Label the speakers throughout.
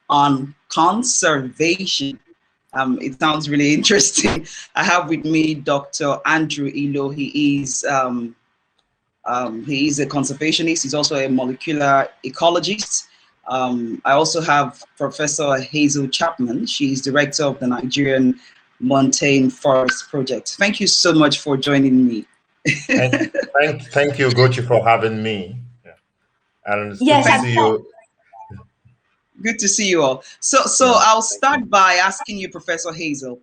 Speaker 1: on conservation. It sounds really interesting. I have with me Dr. Andrew Ilo. He is a conservationist. He's also a molecular ecologist. I also have Professor Hazel Chapman. She's director of the Nigerian Montane Forest Project. Thank you so much for joining me.
Speaker 2: Thank you, Gochi, for having me. Yeah. And it's good to see you.
Speaker 1: Good to see you all. So I'll start by asking you, Professor Hazel,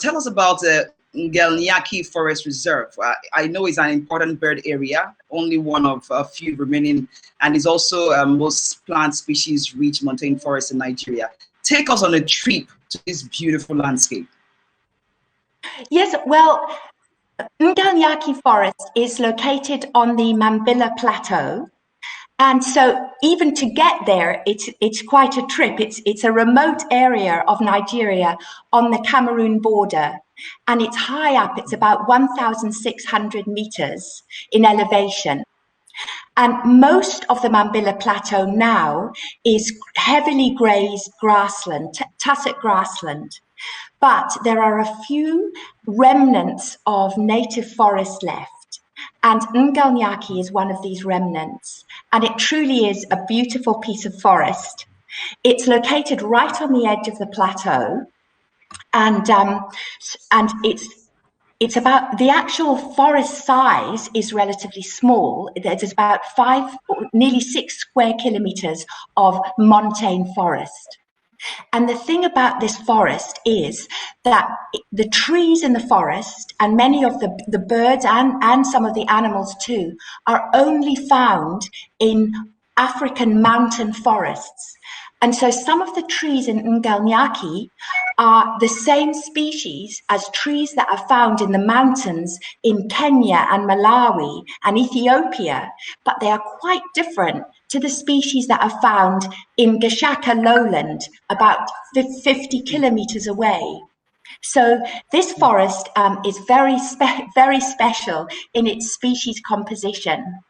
Speaker 1: tell us about the Galniaki Forest Reserve. I know it's an important bird area, only one of a few remaining, and is also most plant species rich montane forest in Nigeria. Take us on a trip to this beautiful landscape.
Speaker 3: Yes, well, Galniaki Forest is located on the Mambilla Plateau. And so even to get there, it's quite a trip. It's a remote area of Nigeria on the Cameroon border. And it's high up, it's about 1,600 meters in elevation. And most of the Mambilla Plateau now is heavily grazed grassland, tussock grassland. But there are a few remnants of native forest left. And Galniaki is one of these remnants. And it truly is a beautiful piece of forest. It's located right on the edge of the plateau. And it's about, the actual forest size is relatively small. There's about nearly 6 square kilometers of montane forest. And the thing about this forest is that the trees in the forest and many of the birds and some of the animals too are only found in African mountain forests. And so some of the trees in Galniaki are the same species as trees that are found in the mountains in Kenya and Malawi and Ethiopia, but they are quite different to the species that are found in Gashaka lowland, about 50 kilometers away. So this forest is very special in its species composition.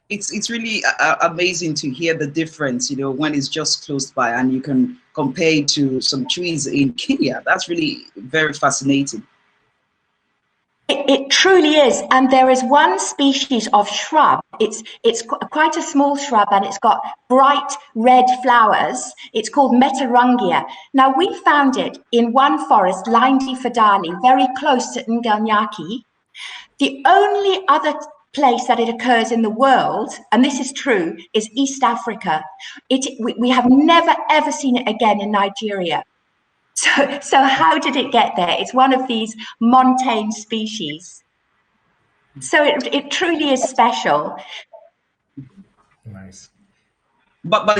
Speaker 1: It's really amazing to hear the difference, you know, when it's just close by and you can compare it to some trees in Kenya. That's really very fascinating.
Speaker 3: It truly is, and there is one species of shrub. It's quite a small shrub, and it's got bright red flowers. It's called Metarangia. Now, we found it in one forest, Lindi Fadali, very close to Galniaki. The only other place that it occurs in the world, and this is true, is East Africa. We have never ever seen it again in Nigeria. So how did it get there? It's one of these montane species. So it truly is special.
Speaker 2: Nice.
Speaker 1: But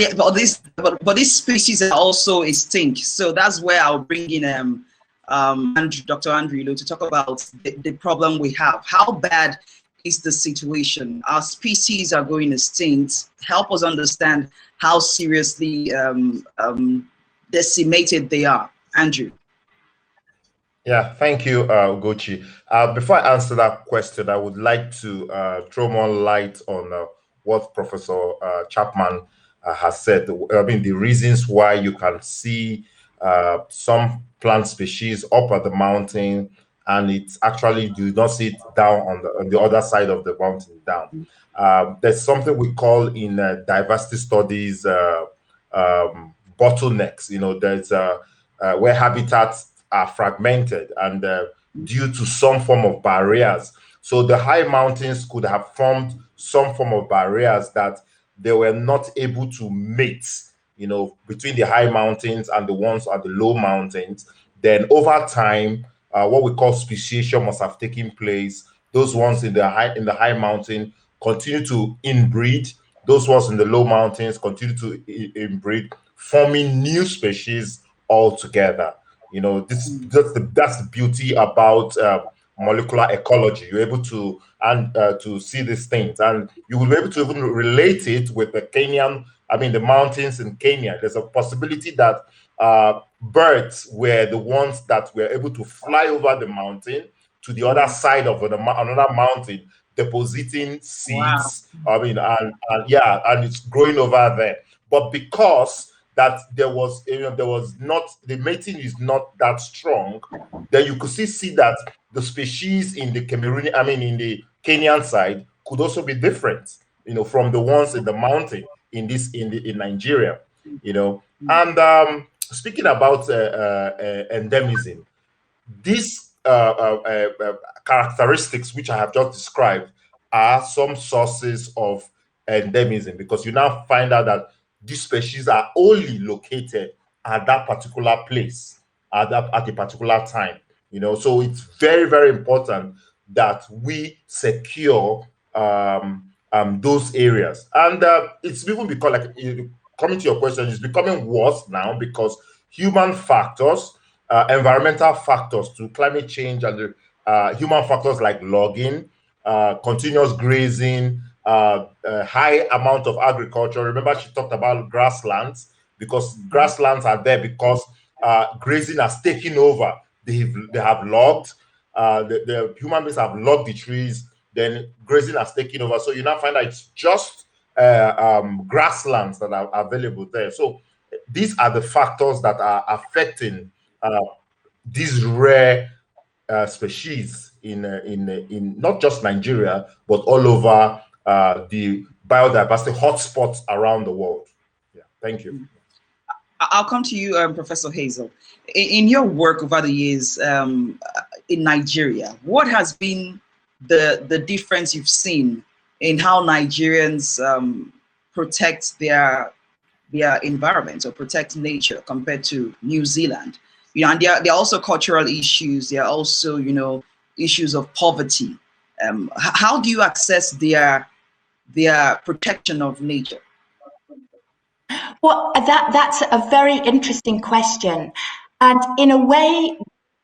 Speaker 1: these species are also extinct. So that's where I'll bring in Dr. Andrew Ilo to talk about the problem we have. How bad is the situation? Our species are going extinct. Help us understand how seriously decimated they are. Andrew.
Speaker 2: Yeah, thank you, Gochi. Before I answer that question, I would like to throw more light on what Professor Chapman has said. I mean, the reasons why you can see some plant species up at the mountain, and it's actually, you don't see it down on the other side of the mountain down. There's something we call in diversity studies bottlenecks. You know, there's where habitats are fragmented and due to some form of barriers. So the high mountains could have formed some form of barriers that they were not able to mate, you know, between the high mountains and the ones at the low mountains. Then over time, what we call speciation must have taken place. Those ones in the high mountain continue to inbreed. Those ones in the low mountains continue to inbreed, forming new species altogether. You know, that's the beauty about molecular ecology. You're able to to see these things, and you will be able to even relate it with the the mountains in Kenya. There's a possibility that birds were the ones that were able to fly over the mountain to the other side of another mountain, depositing seeds. Wow. And it's growing over there. but because that there was not, the mating is not that strong, then you could see that the species in the Cameroon, I mean in the Kenyan side, could also be different, from the ones in the mountain in Nigeria, And speaking about endemism, these characteristics which I have just described are some sources of endemism, because you now find out that these species are only located at that particular place at a particular time. So it's very, very important that we secure those areas. And it's even because, like, coming to your question, it's becoming worse now because human factors, environmental factors to climate change, and human factors like logging, continuous grazing, high amount of agriculture. Remember, she talked about grasslands, because grasslands are there because grazing has taken over. They have logged, the human beings have logged the trees, then grazing has taken over. So you now find that it's just grasslands that are available there. So these are the factors that are affecting these rare species in not just Nigeria, but all over the biodiversity hotspots around the world. Yeah, thank you.
Speaker 1: I'll come to you, Professor Hazel. In your work over the years in Nigeria, what has been the difference you've seen in how Nigerians protect their environment or protect nature compared to New Zealand? And there are also cultural issues. There are also, issues of poverty. How do you assess their protection of nature?
Speaker 3: Well, that's a very interesting question, and in a way,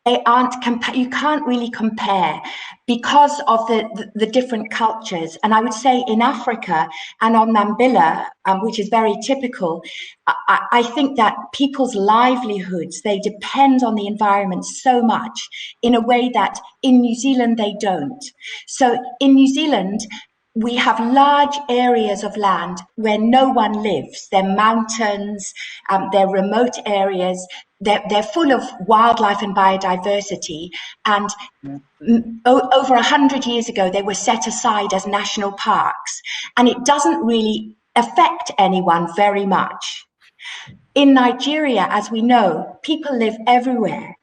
Speaker 3: they aren't you can't really compare because of the different cultures. And I would say in Africa and on Mambilla, which is very typical, I think that people's livelihoods, they depend on the environment so much in a way that in New Zealand they don't. So in New Zealand, we have large areas of land where no one lives. They're mountains, they're remote areas, they're full of wildlife and biodiversity. And over 100 years ago, they were set aside as national parks. And it doesn't really affect anyone very much. In Nigeria, as we know, people live everywhere.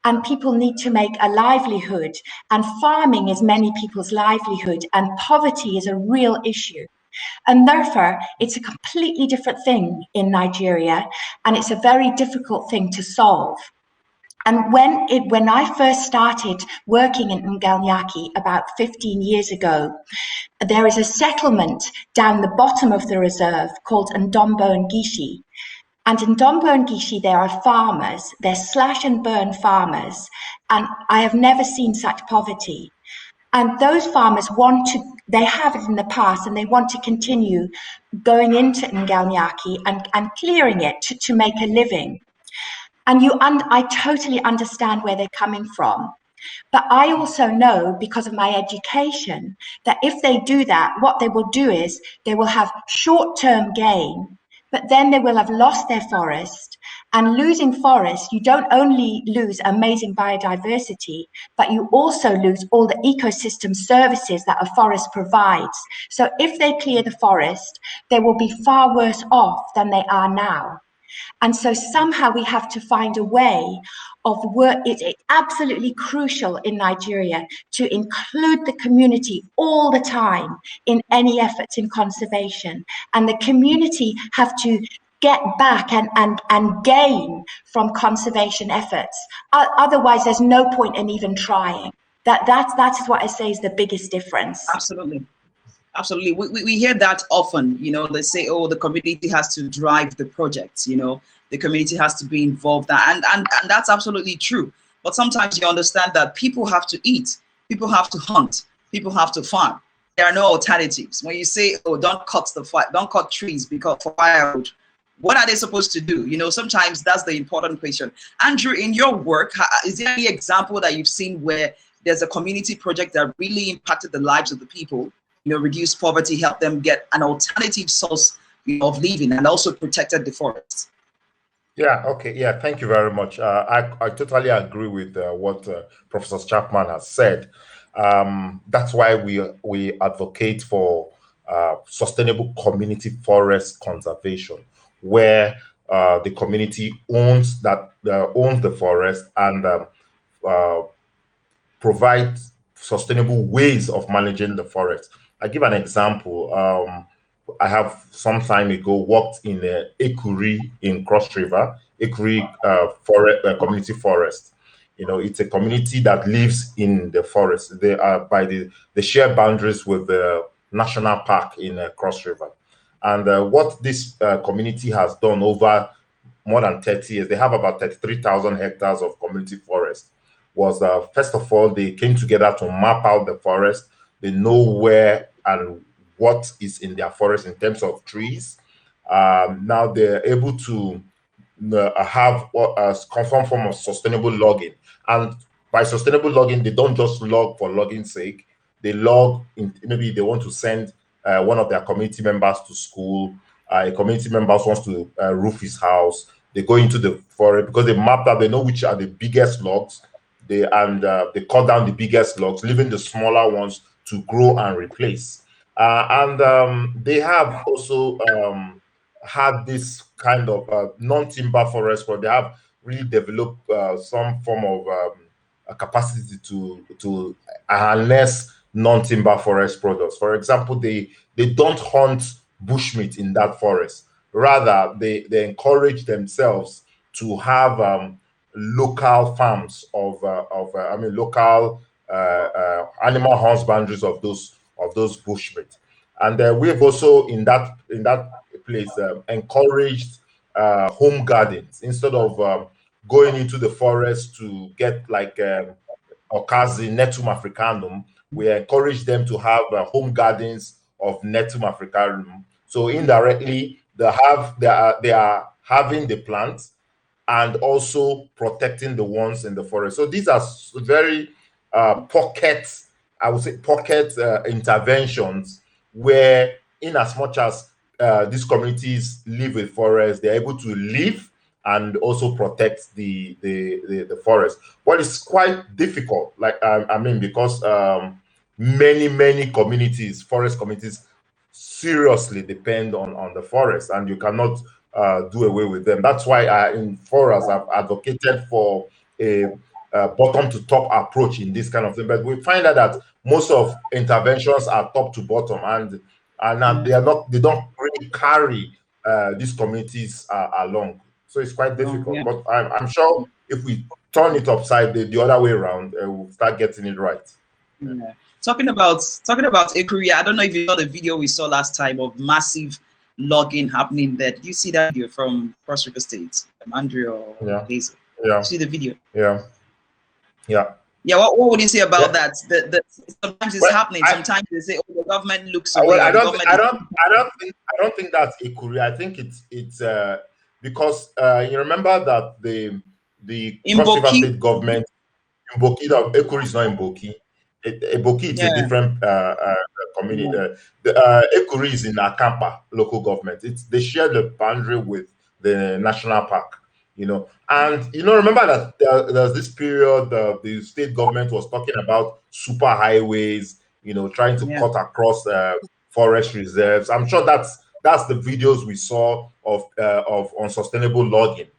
Speaker 3: And people need to make a livelihood, and farming is many people's livelihood, and poverty is a real issue. And therefore, it's a completely different thing in Nigeria, and it's a very difficult thing to solve. And when I first started working in Galniaki about 15 years ago, there is a settlement down the bottom of the reserve called Ndombo and Gishi. And in Ndombo and Gishi, there are farmers, they're slash and burn farmers, and I have never seen such poverty. And those farmers they have it in the past, and they want to continue going into Galniaki and clearing it to make a living. And I totally understand where they're coming from. But I also know, because of my education, that if they do that, what they will do is they will have short-term gain, but then they will have lost their forest. And losing forest, you don't only lose amazing biodiversity, but you also lose all the ecosystem services that a forest provides. So if they clear the forest, they will be far worse off than they are now. And so somehow we have to find a way of work. It's absolutely crucial in Nigeria to include the community all the time in any efforts in conservation. And the community have to get back and gain from conservation efforts. Otherwise, there's no point in even trying. That's what I say is the biggest difference.
Speaker 1: Absolutely. Absolutely. We hear that often, they say, oh, the community has to drive the projects, the community has to be involved. And that's absolutely true. But sometimes you understand that people have to eat, people have to hunt, people have to farm. There are no alternatives. When you say, oh, don't cut trees because for firewood, what are they supposed to do? Sometimes that's the important question. Andrew, in your work, is there any example that you've seen where there's a community project that really impacted the lives of the people? Reduce poverty, help them get an alternative source of living, and also protected the forest.
Speaker 2: Yeah, okay. Yeah, thank you very much. I totally agree with what Professor Chapman has said. That's why we advocate for sustainable community forest conservation, where the community owns the forest and uh, provide sustainable ways of managing the forest. I give an example. I have some time ago worked in Ekuri in Cross River, Ekuri forest, community forest. You know, it's a community that lives in the forest. They are by the share boundaries with the national park in Cross River. And what this community has done over more than 30 years, they have about 33,000 hectares of community forest. Was first of all, they came together to map out the forest. They know where and what is in their forest in terms of trees. Now they're able to have some form of sustainable logging. And by sustainable logging, they don't just log for logging's sake. They log in, maybe they want to send one of their community members to school. A community member wants to roof his house. They go into the forest because they mapped out. They know which are the biggest logs. They they cut down the biggest logs, leaving the smaller ones to grow and replace. They have also had this kind of non-timber forest where they have really developed some form of a capacity to harness non-timber forest products. For example, they don't hunt bushmeat in that forest. Rather, they encourage themselves to have local farms of local animal husbandries of those bushmeat. And we've also in that place encouraged home gardens instead of going into the forest to get like Okazi Netum africanum. We encourage them to have home gardens of Netum africanum. So indirectly, they are having the plants and also protecting the ones in the forest. So these are very I would say pocket interventions where, in as much as these communities live with forests, they're able to live and also protect the forest. But it's quite difficult, like I mean, because many communities, forest communities, seriously depend on the forest, and you cannot do away with them. That's why in forest I've advocated for a bottom to top approach in this kind of thing. But we find out that most of interventions are top to bottom, and they don't really carry these communities along. So it's quite difficult. But I'm sure if we turn it upside the other way around, we'll start getting it right.
Speaker 1: Yeah. Talking about Ekuri, I don't know if you saw the video we saw last time of massive logging happening there. Did you see that video from Cross River State, Andrew or Hazel?
Speaker 2: Yeah.
Speaker 1: See the video?
Speaker 2: Yeah.
Speaker 1: What would you say about that? Sometimes it's happening. Sometimes they say, "Oh, the government looks away."
Speaker 2: Well, I don't think that's Ekuri. I think it's because you remember that the Cross River State government Mboki, Ekuri is not Mboki. Eboki is a different community. Ekuri is in Akampa local government. They share the boundary with the national park, you know. And remember that there's this period the state government was talking about super highways, trying to cut across forest reserves. I'm sure that's the videos we saw of unsustainable logging,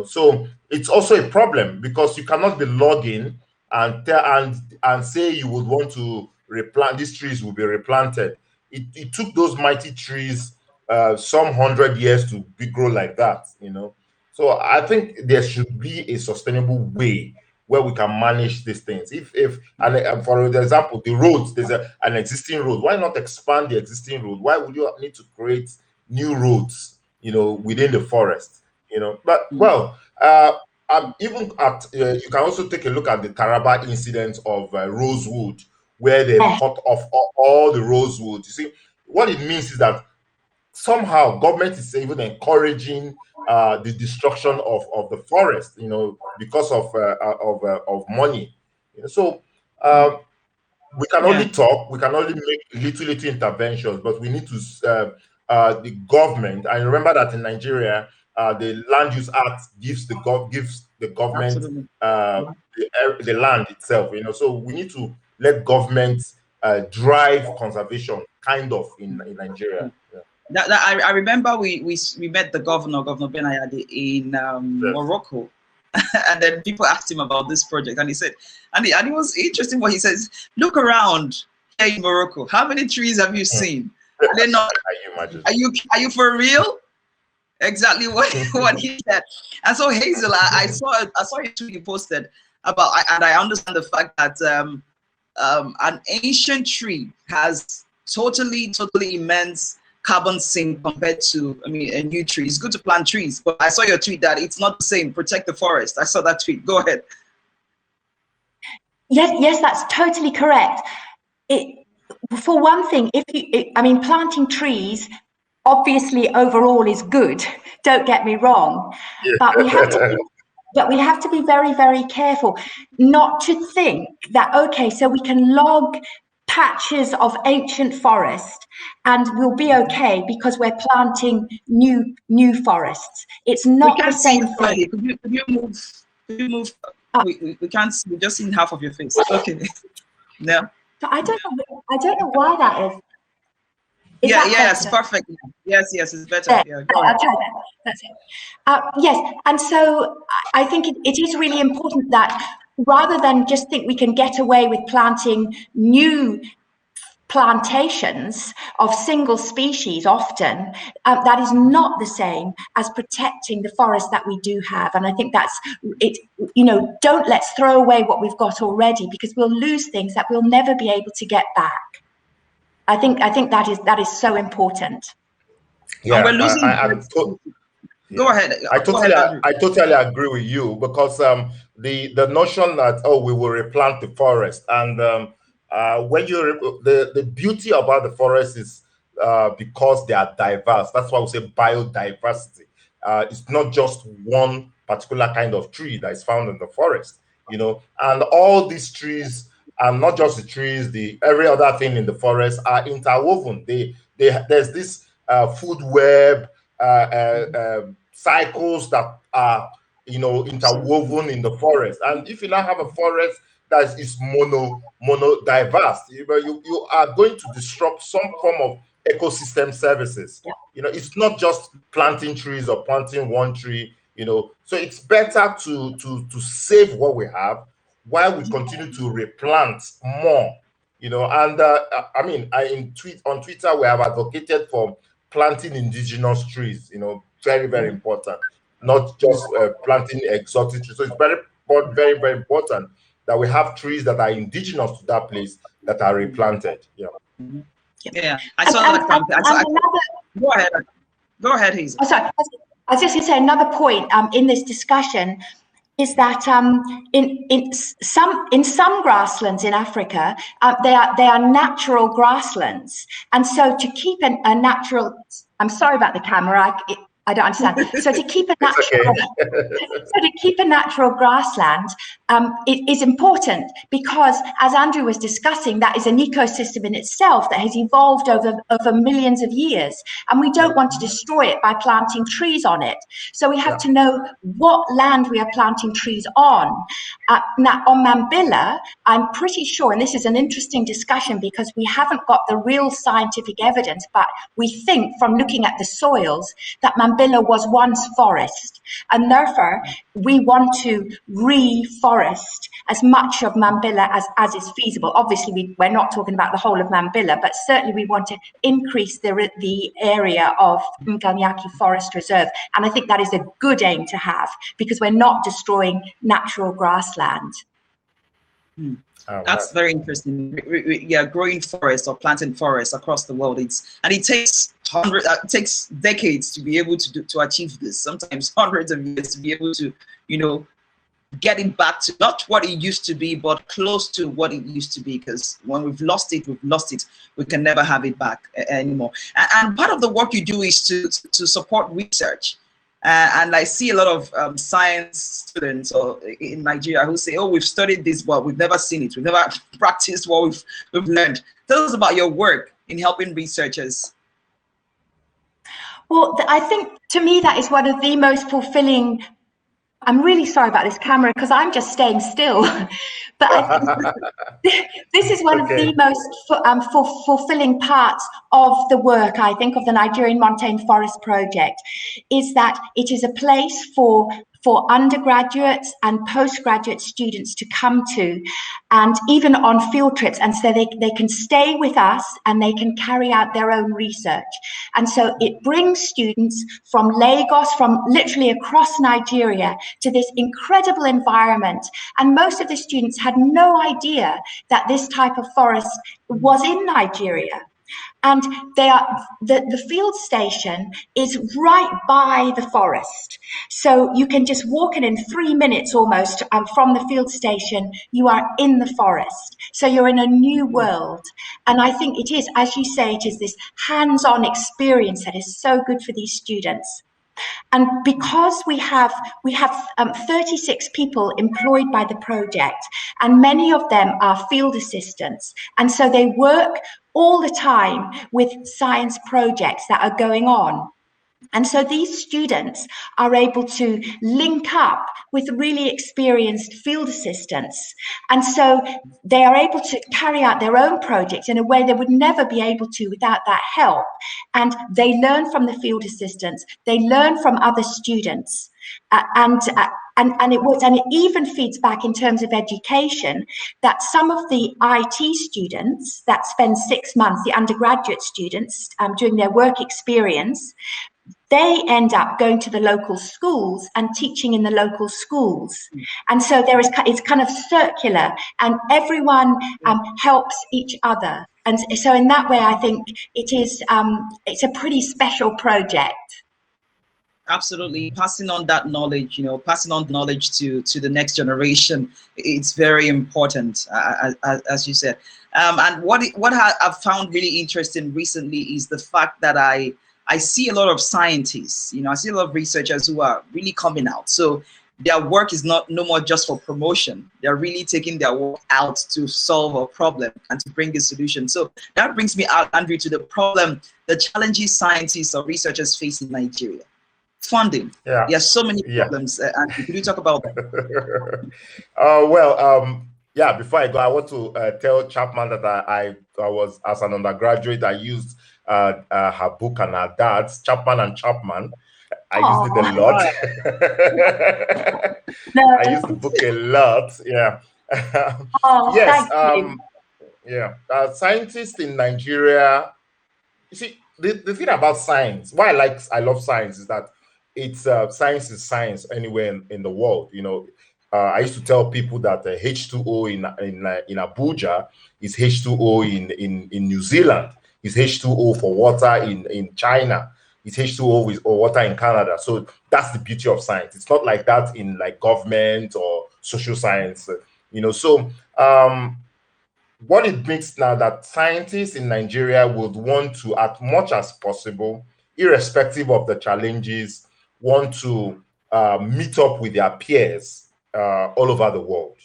Speaker 2: So it's also a problem because you cannot be logging and say you would want to replant these trees will be replanted. It took those mighty trees some 100 years to grow like that, So I think there should be a sustainable way where we can manage these things. And for example, the roads, there's an existing road. Why not expand the existing road? Why would you need to create new roads, within the forest, But even at you can also take a look at the Taraba incident of rosewood, where they cut off all the rosewood. You see, what it means is that somehow government is even encouraging the destruction of the forest, because of money. So we can only talk, we can only make little interventions, but we need to the government, I remember that in Nigeria, the Land Use Act gives the government
Speaker 1: Absolutely.
Speaker 2: the land itself. So we need to let government drive conservation, kind of, in Nigeria. Yeah.
Speaker 1: I remember we met the governor, Governor Benayade, in Morocco, and then people asked him about this project, and he said, and it was interesting what he says. Look around here in Morocco. How many trees have you seen? Are they not? Are you for real? Exactly what he said. And so Hazel, I saw a tweet you posted about, and I understand the fact that an ancient tree has totally immense carbon sink compared to, I mean, a new tree. It's good to plant trees, but I saw your tweet that it's not the same. Protect the forest. I saw that tweet. Go ahead.
Speaker 3: Yes, that's totally correct. For one thing, planting trees obviously overall is good. Don't get me wrong, but we have to be very, very careful not to think that, okay, so we can log patches of ancient forest and we'll be okay because we're planting new forests. It's not the same thing.
Speaker 1: Could you move? We can't see. We're just seeing half of your face. Okay. No.
Speaker 3: But I don't know why that is.
Speaker 1: Yes, perfect. Yes, it's better. Yeah, go ahead.
Speaker 3: That's it. Yes, and so I think it is really important that rather than just think we can get away with planting new plantations of single species, often that is not the same as protecting the forest that we do have. And I think that's it. Let's throw away what we've got already, because we'll lose things that we'll never be able to get back. I think that is so important.
Speaker 2: Yeah,
Speaker 1: and we're losing. Go ahead.
Speaker 2: I totally agree with you, because the notion that we will replant the forest, and when the beauty about the forest is because they are diverse. That's why we say biodiversity. It's not just one particular kind of tree that is found in the forest, and all these trees. And not just the trees, every other thing in the forest are interwoven. There's this food web cycles that are interwoven in the forest. And if you now have a forest that is mono diverse, you are going to disrupt some form of ecosystem services. It's not just planting trees or planting one tree. So it's better to save what we have, while we continue to replant more, and on Twitter, we have advocated for planting indigenous trees, very, very important, not just planting exotic trees. So it's very, very, very important that we have trees that are indigenous to that place that are replanted.
Speaker 1: Yeah. I saw that campaign. Go ahead, Hazel.
Speaker 3: Oh, sorry. I was just going to say another point in this discussion is that in some grasslands in Africa, they are natural grasslands, and so to keep a natural. I'm sorry about the camera. I don't understand. So to keep a natural grassland, it is important, because, as Andrew was discussing, that is an ecosystem in itself that has evolved over millions of years, and we don't want to destroy it by planting trees on it. So we have to know what land we are planting trees on. Now, on Mambilla, I'm pretty sure, and this is an interesting discussion because we haven't got the real scientific evidence, but we think from looking at the soils that Mambilla was once forest, and therefore we want to reforest as much of Mambilla as is feasible. Obviously, we're not talking about the whole of Mambilla, but certainly we want to increase the area of Galniaki Forest Reserve, and I think that is a good aim to have, because we're not destroying natural grassland.
Speaker 1: That's very interesting. Growing forests or planting forests across the world. It takes decades to be able to achieve this. Sometimes hundreds of years to be able to, get it back to not what it used to be, but close to what it used to be. Because when we've lost it, we've lost it. We can never have it back anymore. And part of the work you do is to support research. And I see a lot of science students in Nigeria who say, "Oh, we've studied this, but we've never seen it. We've never practiced what we've learned." Tell us about your work in helping researchers.
Speaker 3: Well, I think to me that is one of the most fulfilling. I'm really sorry about this camera because I'm just staying still. But this is one of the most fulfilling parts of the work, I think, of the Nigerian Montane Forest Project, is that it is a place for undergraduates and postgraduate students to come to, and even on field trips, and so they can stay with us and they can carry out their own research. And so it brings students from Lagos, from literally across Nigeria, to this incredible environment. And most of the students had no idea that this type of forest was in Nigeria. And the field station is right by the forest. So you can just walk in 3 minutes almost from the field station, you are in the forest. So you're in a new world. And I think it is, as you say, it is this hands-on experience that is so good for these students. And because we have 36 people employed by the project, and many of them are field assistants, and so they work all the time with science projects that are going on. And so these students are able to link up with really experienced field assistants. And so they are able to carry out their own projects in a way they would never be able to without that help. And they learn from the field assistants, they learn from other students. And it works, and it even feeds back in terms of education, that some of the IT students that spend 6 months, the undergraduate students, during their work experience, they end up going to the local schools and teaching in the local schools. And so it's kind of circular, and everyone helps each other. And so in that way, I think it's a pretty special project.
Speaker 1: Absolutely, passing on that knowledge, passing on knowledge to the next generation. It's very important, as you said. And what I've found really interesting recently is the fact that I see a lot of scientists. I see a lot of researchers who are really coming out. So their work is no more just for promotion. They're really taking their work out to solve a problem and to bring a solution. So that brings me out, Andrew, to the challenges scientists or researchers face in Nigeria. Funding.
Speaker 2: Yeah.
Speaker 1: There are so many problems. And could you talk about that?
Speaker 2: Before I go, I want to tell Chapman that I was, as an undergraduate, I used her book and her dad's, Chapman and Chapman. I used it a lot. I used the book a lot. Yeah. Yes. Scientists in Nigeria. You see, the thing about science, why I love science, is that it's science is science anywhere in the world. I used to tell people that H2O in Abuja is H2O in New Zealand. It's H2O for water in China. It's H2O or water in Canada. So that's the beauty of science. It's not like that in government or social science. So what it makes now that scientists in Nigeria would want to, as much as possible, irrespective of the challenges, want to meet up with their peers all over the world.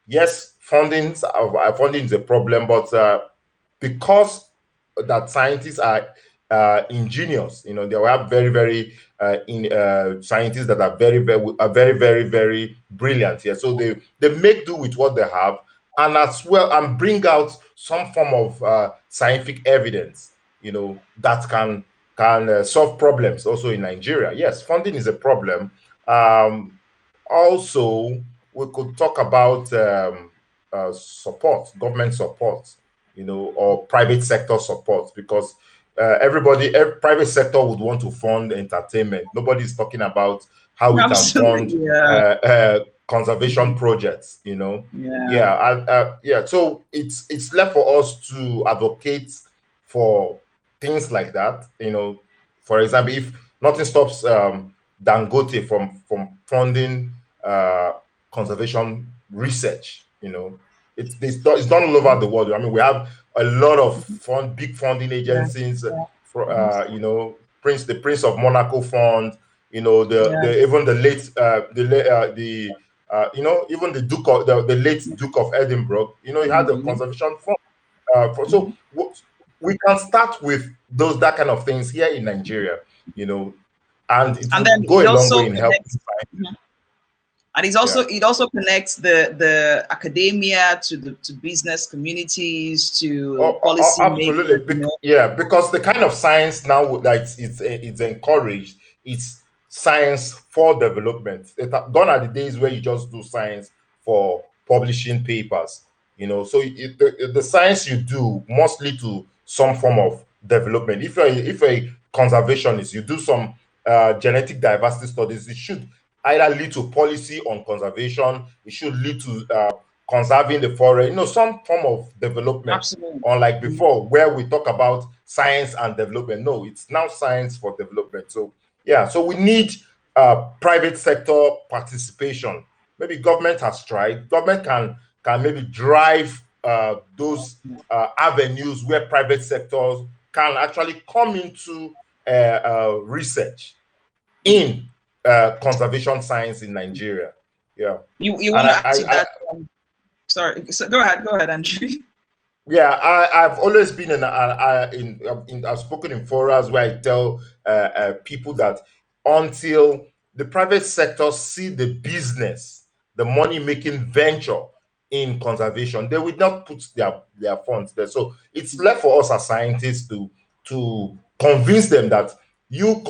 Speaker 2: Yes, funding is a problem, but because that scientists are ingenious, they will have very, very scientists that are very, very brilliant. Yeah, so they make do with what they have, and as well, and bring out some form of scientific evidence, that can solve problems also in Nigeria. Yes, funding is a problem. Also, we could talk about support, government support, or private sector support, because every private sector would want to fund entertainment. Nobody's talking about how we can fund conservation projects, So it's left for us to advocate for things like that. For example, if nothing stops Dangote from funding conservation research, it's done all over the world. I mean, we have a lot of big funding agencies, the Prince of Monaco Fund, even the late Duke of Edinburgh, he had a conservation fund. So we can start with that kind of things here in Nigeria, and it
Speaker 1: And
Speaker 2: will
Speaker 1: then
Speaker 2: go
Speaker 1: it
Speaker 2: a long
Speaker 1: also
Speaker 2: way in helping.
Speaker 1: connects, and it also connects the academia to business communities to policy
Speaker 2: Absolutely.
Speaker 1: makers.
Speaker 2: Yeah, because the kind of science now that it's encouraged, it's science for development. Gone are the days where you just do science for publishing papers. So the science you do must lead to some form of development. If you're a conservationist, you do some genetic diversity studies. It should either lead to policy on conservation. It should lead to conserving the forest. Some form of development.
Speaker 1: Absolutely.
Speaker 2: Unlike before, where we talk about science and development. No, it's now science for development. So yeah, so we need private sector participation. Maybe government has tried. Government can maybe drive those avenues where private sectors can actually come into research in conservation science in Nigeria. Yeah.
Speaker 1: You want to add to that? Sorry. So go ahead, Andrew.
Speaker 2: Yeah, I've always been I've spoken in forums where I tell people that until the private sector see the business, the money-making venture in conservation, they will not put their funds there. So it's left for us as scientists to convince them that you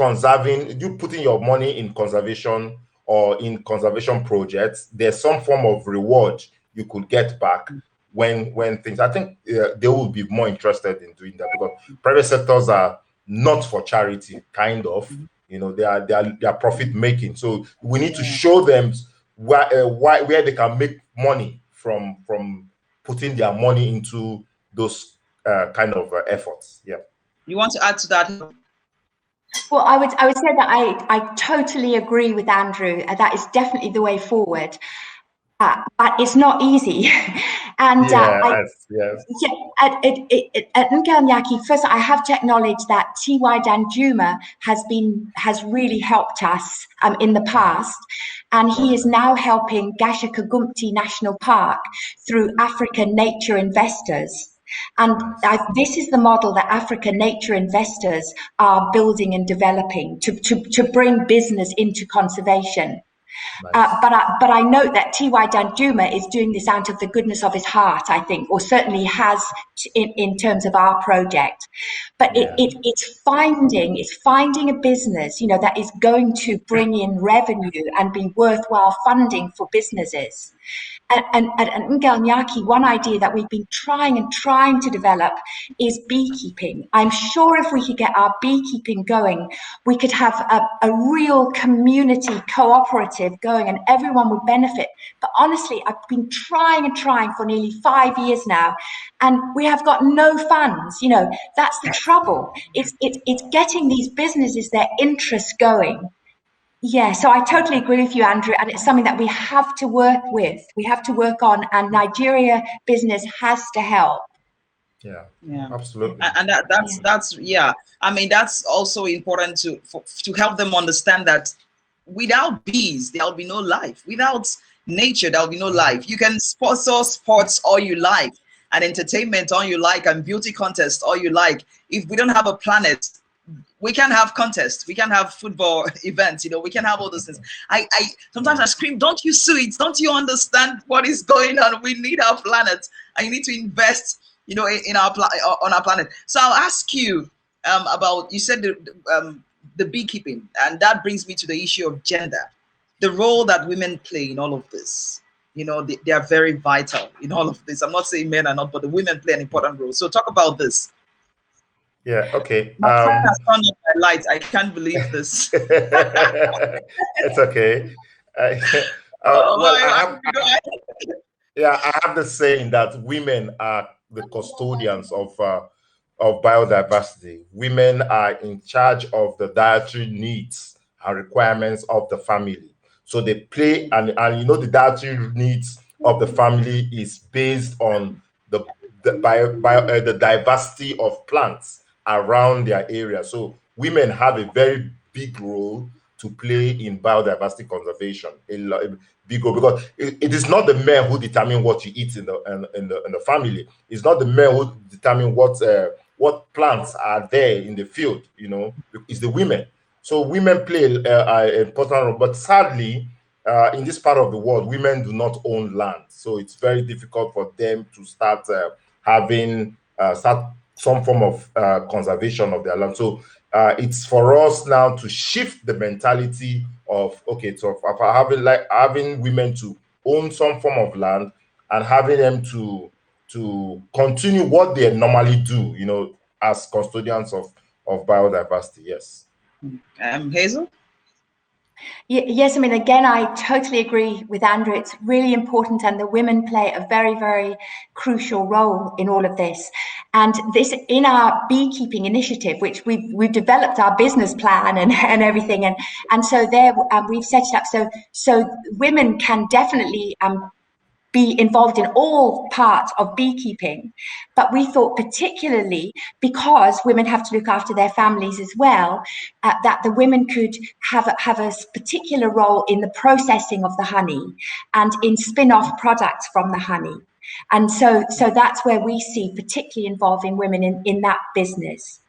Speaker 2: putting your money in conservation or in conservation projects, there's some form of reward you could get back when things. I think they will be more interested in doing that, because private sectors are not for charity, kind of. They are profit making. So we need to show them where they can make money from putting their money into those kind of efforts. Yeah.
Speaker 1: You want to add to that?
Speaker 3: Well, I would say that I totally agree with Andrew. That is definitely the way forward. But it's not easy. And
Speaker 2: yes.
Speaker 3: At Galniaki, first I have to acknowledge that T.Y. Danjuma has really helped us in the past, and he is now helping Gashaka-Gumti National Park through African Nature Investors. And this is the model that African nature investors are building and developing to bring business into conservation. Nice. But I note that T.Y. Danjuma is doing this out of the goodness of his heart, I think, or certainly has in terms of our project. But it's finding a business, that is going to bring in revenue and be worthwhile funding for businesses. And at Galniaki, one idea that we've been trying to develop is beekeeping. I'm sure if we could get our beekeeping going, we could have a real community cooperative going and everyone would benefit. But honestly, I've been trying for nearly 5 years now, and we have got no funds. That's the trouble. It's getting these businesses, their interest going. Yeah, so I totally agree with you, Andrew, and it's something that we have to work with. We have to work on, and Nigeria business has to help.
Speaker 2: Yeah, absolutely.
Speaker 1: And that's I mean, that's also important to help them understand that without bees, there'll be no life. Without nature, there'll be no life. You can sponsor sports all you like, and entertainment all you like, and beauty contests all you like. If we don't have a planet, we can have contests, we can have football events, we can have all those things. I sometimes I scream, don't you see it? Don't you understand what is going on? We need our planet, and you need to invest, in on our planet. So I'll ask you about, you said the beekeeping, and that brings me to the issue of gender, the role that women play in all of this. They are very vital in all of this. I'm not saying men are not, but the women play an important role. So talk about this.
Speaker 2: Yeah, okay.
Speaker 1: My friend has turned up my lights. I can't believe this.
Speaker 2: It's okay. I have the saying that women are the custodians of biodiversity. Women are in charge of the dietary needs and requirements of the family. So they play, and the dietary needs of the family is based on the diversity of plants around their area. So women have a very big role to play in biodiversity conservation. A big role, because it is not the men who determine what you eat in the family. It's not the men who determine what what plants are there in the field, you know, is the women. So women play an important role, but sadly, in this part of the world, women do not own land, so it's very difficult for them to start having start some form of conservation of their land. So it's for us now to shift the mentality of, okay, so for having women to own some form of land and having them to continue what they normally do, you know, as custodians of biodiversity. Yes.
Speaker 1: Hazel?
Speaker 3: Yes, I mean, again, I totally agree with Andrew. It's really important, and the women play a very, very crucial role in all of this. And this, in our beekeeping initiative, which we've developed our business plan and everything, and so there we've set it up so women can definitely be involved in all parts of beekeeping. But we thought, particularly because women have to look after their families as well, that the women could have a particular role in the processing of the honey and in spin-off products from the honey. And so that's where we see particularly involving women in that business.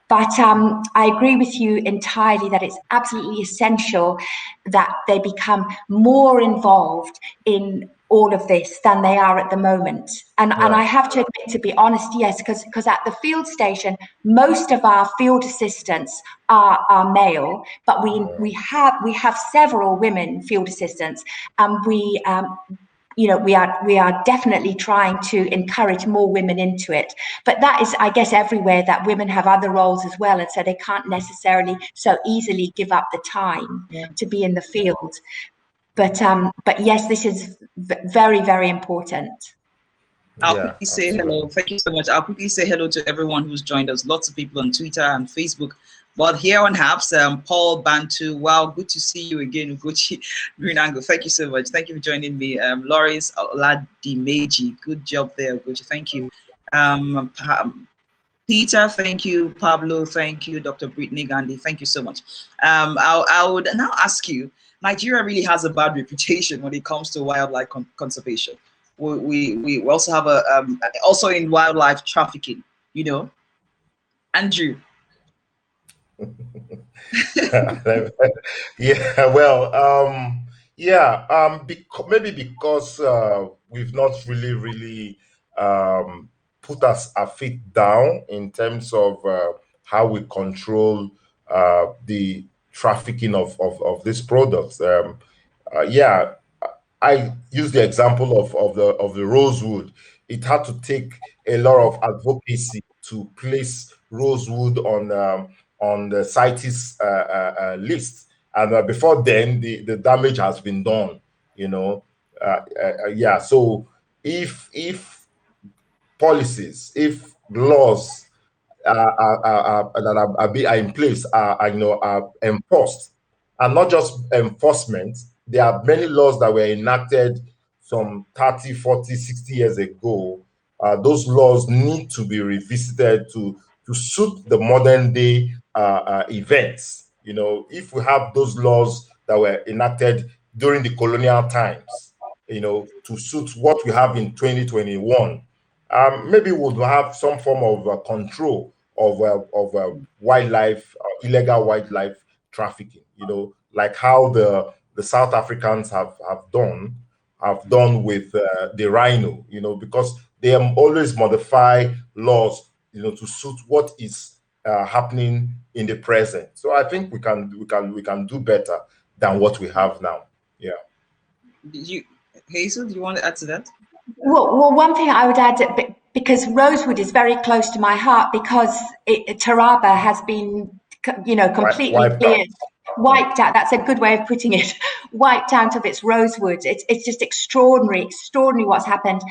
Speaker 3: But I agree with you entirely that it's absolutely essential that they become more involved in all of this than they are at the moment. And I have to admit, to be honest, yes, because at the field station, most of our field assistants are male, but we have several women field assistants, and we are definitely trying to encourage more women into it. But that is, I guess, everywhere, that women have other roles as well, and so they can't necessarily so easily give up the time to be in the field. But yes, this is very, very important.
Speaker 1: I'll quickly say hello. Thank you so much. I'll quickly say hello to everyone who's joined us. Lots of people on Twitter and Facebook. But here on Habs, Paul Bantu, wow, good to see you again, Ugochi Greenangle. Thank you so much. Thank you for joining me. Loris Oladimeji, good job there, Ugochi. Thank you. Peter, thank you. Pablo, thank you. Dr. Brittany Gandhi, thank you so much. I would now ask you, Nigeria really has a bad reputation when it comes to wildlife conservation. We also have also in wildlife trafficking, you know. Andrew.
Speaker 2: Yeah, well, maybe because we've not really put our feet down in terms of how we control the trafficking of these products. I use the example of the rosewood. It had to take a lot of advocacy to place rosewood on the CITES list, and before then, the damage has been done. You know, So if policies, if laws that are in place are enforced, and not just enforcement. There are many laws that were enacted some 30, 40, 60 years ago. Those laws need to be revisited to suit the modern day events. You know, if we have those laws that were enacted during the colonial times, you know, to suit what we have in 2021, maybe we'll have some form of control of wildlife, illegal wildlife trafficking. You know, like how the South Africans have done with the rhino. You know, because they always modify laws, you know, to suit what is happening in the present. So I think we can do better than what we have now. Yeah.
Speaker 1: Hazel, do you want to add to that?
Speaker 3: Well, one thing I would add, because rosewood is very close to my heart, because Taraba has been, you know, completely wiped out. That's a good way of putting it. Wiped out of its rosewood. It's just extraordinary what's happened.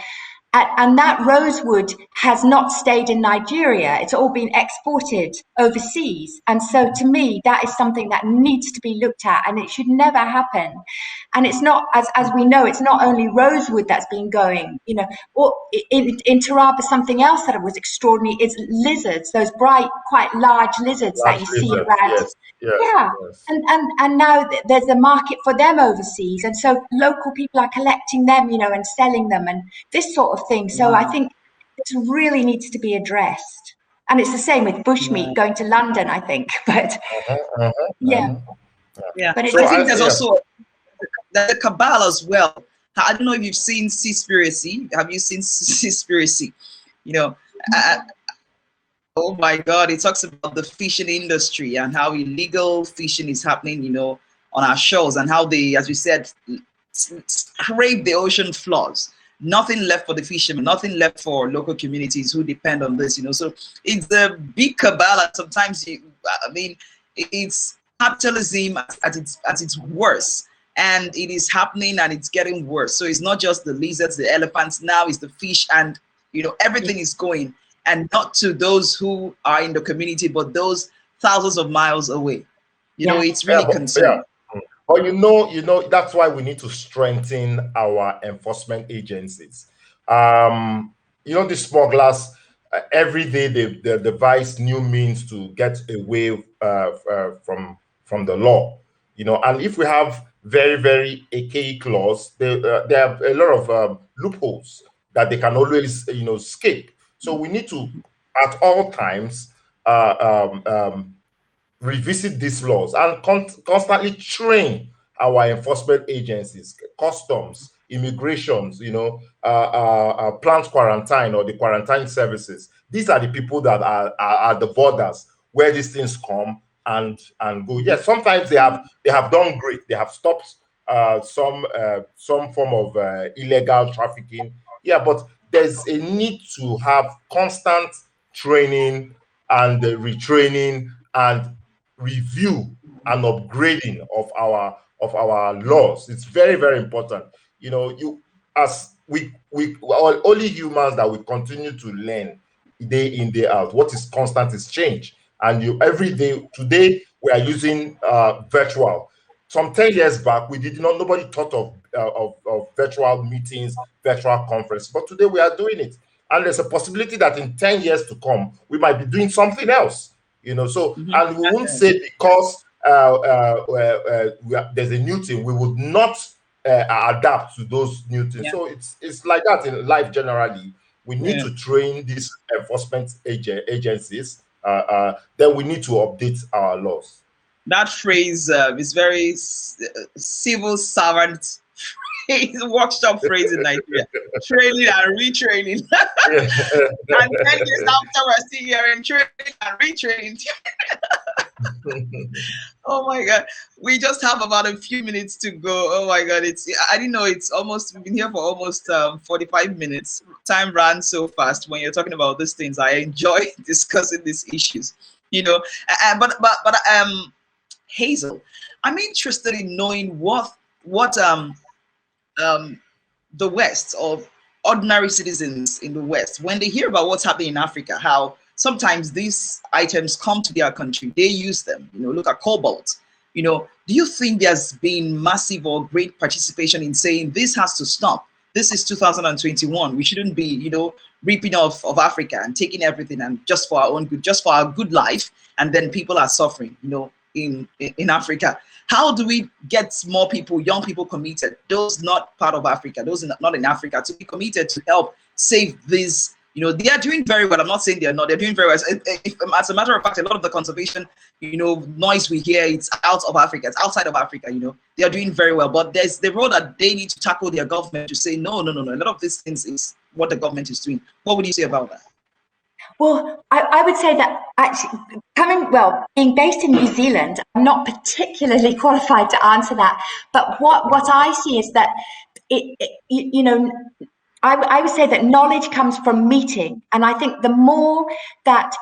Speaker 3: And that rosewood has not stayed in Nigeria. It's all been exported overseas. And so to me, that is something that needs to be looked at, and it should never happen. And it's not, as we know, it's not only rosewood that's been going, you know, or in Taraba, something else that was extraordinary is lizards, those bright, quite large lizards that you see around. Yes. And now there's a market for them overseas. And so local people are collecting them, you know, and selling them and this sort of thing. So I think this really needs to be addressed. And it's the same with bushmeat going to London, I think. But yeah.
Speaker 1: But
Speaker 3: so
Speaker 1: I think there's also the cabal as well. I don't know if you've seen Seaspiracy. Have you seen Seaspiracy? You know, oh my God, it talks about the fishing industry and how illegal fishing is happening, you know, on our shores, and how they, as we said, scrape the ocean floors. Nothing left for the fishermen, nothing left for local communities who depend on this, you know. So it's a big cabal, and sometimes it's capitalism at its worst, and it is happening and it's getting worse. So it's not just the lizards, the elephants, now it's the fish, and you know, everything is going, and not to those who are in the community, but those thousands of miles away. You know, it's really concerning.
Speaker 2: But you know, that's why we need to strengthen our enforcement agencies. You know, the smugglers, every day they devise new means to get away from the law. You know, and if we have very, very archaic laws, they have a lot of loopholes that they can always, you know, escape. So we need to, at all times, revisit these laws and constantly train our enforcement agencies, customs, immigrations, you know, plant quarantine or the quarantine services. These are the people that are at the borders where these things come and go. Yes, sometimes they have done great. They have stopped some form of illegal trafficking. Yeah, but there's a need to have constant training and retraining and review and upgrading of our laws. It's very, very important. You know, we are only humans that we continue to learn day in, day out. What is constant is change. And every day, today we are using virtual. Some 10 years back, nobody thought of virtual meetings, virtual conference, but today we are doing it. And there's a possibility that in 10 years to come, we might be doing something else. You know, so and we won't say because there's a new thing, we would not adapt to those new things. So it's like that in life generally. We need to train these enforcement agencies. Then we need to update our laws.
Speaker 1: That phrase is very civil servant workshop phrase in Nigeria. Training and retraining. And 10 years after, we're still hearing training and retraining. Oh my God. We just have about a few minutes to go. Oh my God. I didn't know we've been here for almost 45 minutes. Time ran so fast when you're talking about these things. I enjoy discussing these issues, you know, but Hazel, I'm interested in knowing what the West, or ordinary citizens in the West, when they hear about what's happening in Africa, how sometimes these items come to their country, they use them, you know, look at cobalt, you know, do you think there's been massive or great participation in saying this has to stop? This is 2021. We shouldn't be, you know, ripping off of Africa and taking everything and just for our own good, just for our good life. And then people are suffering, you know, in Africa. How do we get more people, young people committed, those not part of Africa, those not in Africa, to be committed to help save these? You know, they are doing very well. I'm not saying they're not. They're doing very well. As a matter of fact, a lot of the conservation, you know, noise we hear, it's out of Africa. It's outside of Africa, you know. They are doing very well. But there's the role that they need to tackle their government to say, no. A lot of these things is what the government is doing. What would you say about that?
Speaker 3: Well, I would say that actually being based in New Zealand, I'm not particularly qualified to answer that. But what I see is that you know, I would say that knowledge comes from meeting, and I think the more that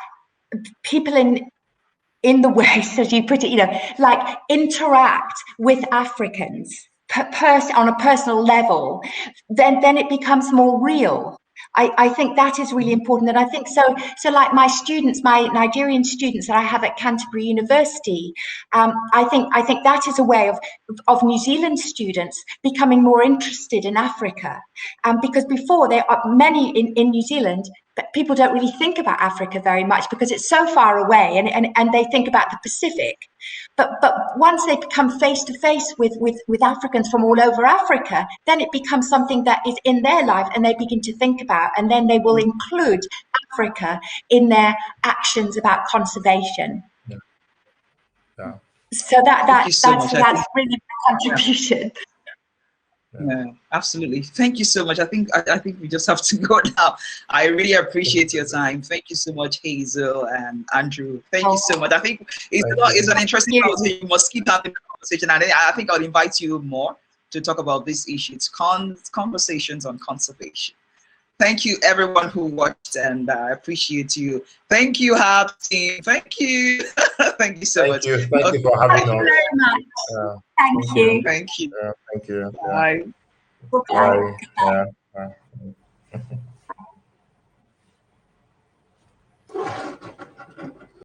Speaker 3: people in the West, as you put it, you know, like interact with Africans on a personal level, then it becomes more real. I think that is really important, and I think so like my Nigerian students that I have at Canterbury University, I think that is a way of New Zealand students becoming more interested in Africa, because before there are many in New Zealand people don't really think about Africa very much because it's so far away, and they think about the Pacific. But once they become face to face with Africans from all over Africa, then it becomes something that is in their life, and they begin to think about, and then they will include Africa in their actions about conservation.
Speaker 2: Yeah.
Speaker 3: So that's
Speaker 1: much.
Speaker 3: really my contribution.
Speaker 1: Yeah, absolutely. Thank you so much. I think we just have to go now. I really appreciate your time. Thank you so much, Hazel and Andrew. Thank you so much. I think it's an interesting conversation. You must keep having the conversation, and I think I'll invite you more to talk about this issue. It's conversations on conservation. Thank you, everyone who watched, and I appreciate you. Thank you, Hub team. Thank you. Thank you so much.
Speaker 2: Thank you for having us.
Speaker 3: Thank you very much. Thank you.
Speaker 1: Thank you.
Speaker 2: Thank you.
Speaker 1: Bye.
Speaker 3: Bye.
Speaker 2: Bye. Yeah.